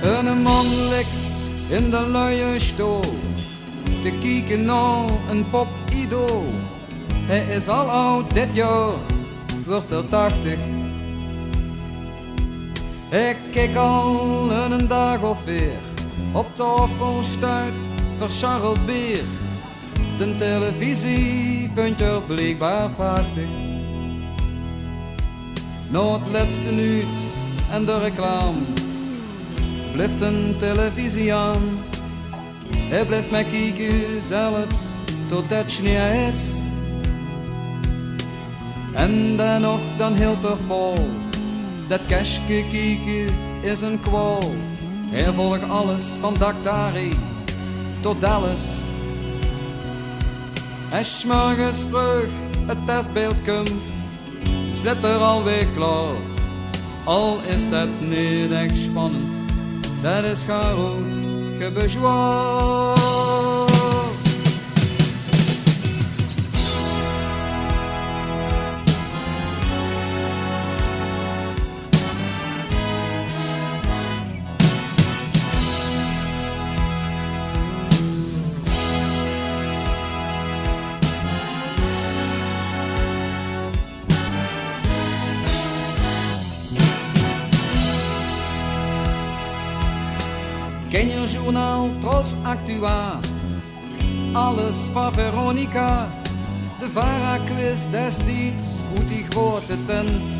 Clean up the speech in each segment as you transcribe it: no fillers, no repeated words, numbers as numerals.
Een man ligt in de luie stoel te kijken naar een pop-idool. Hij is al oud, dit jaar wordt er 80. Ik kijk al een dag of weer op tafel stuit verscharreld bier. De televisie vindt er blijkbaar prachtig. Na het laatste nieuws en de reclame blijft een televisie aan. Hij blijft mij kijken zelfs tot het sneeuw is. En dan nog dan hield er Paul. Dat kastje kijken is een kwal. Hij volgt alles van Daktari tot Dallas. Als 's morgens vroeg het testbeeld komt, zit er alweer klaar. Al is dat niet echt spannend, dat is groot gebezwaar. Ken je journaal Tros Actua? Alles van Veronica. De VARA-quiz destijds uit die grote tent.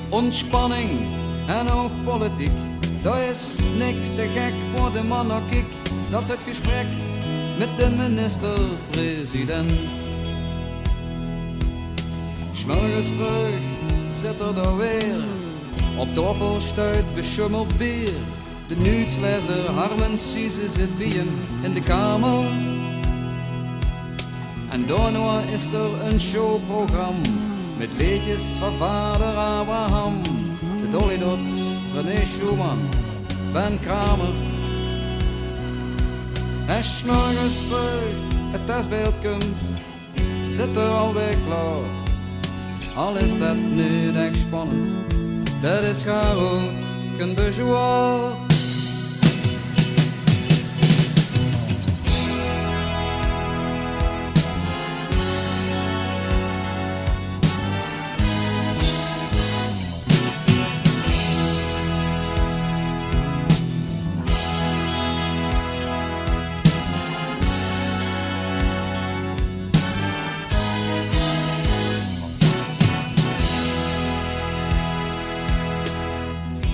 Ontspanning en ook politiek. Dat is niks te gek voor de man ook ik. Zelfs het gesprek met de minister-president. 's morgens vroeg zit er daar weer. Op tafel stuit beschummeld bier. De nieuwslezer Harmen Sieze zit bij hem in de kamer. En daarna is er een showprogramma met liedjes van vader Abraham. De Dolly Dots, René Schumann, Ben Kramer. En 's morgens vroeg het testbeeld komt, zit er alweer klaar. Al is dat niet echt spannend, dat is groot geen bezwaar.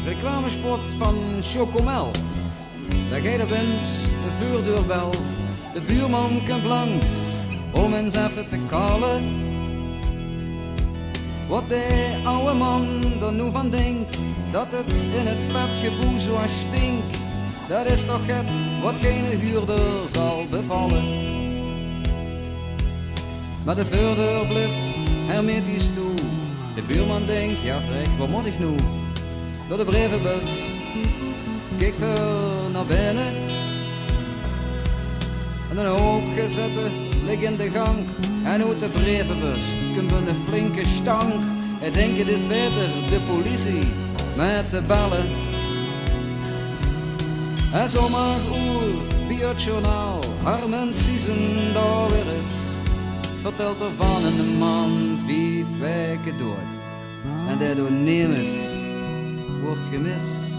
Reclamespot van Chocomel. Daar gaat op eens de vuurdeurbel. De buurman komt langs om eens even te kallen. Wat de oude man er nu van denkt, dat het in het flatgeboe zo stinkt. Dat is toch het wat geen huurder zal bevallen. Maar de voordeur blijft hermetisch toe. De buurman denkt, ja vrek, wat moet ik nu? Door de brievenbus kijkt er naar binnen. En een hoop gezetten ligt in de gang. En uit de brievenbus komt een flinke stank. Ik denk het is beter de politie met de bellen. En zomaar oer bij het journaal Harmen Sieze daar weer is. Vertelt er van een man 5 weken dood. En daardoor nemens wordt gemist.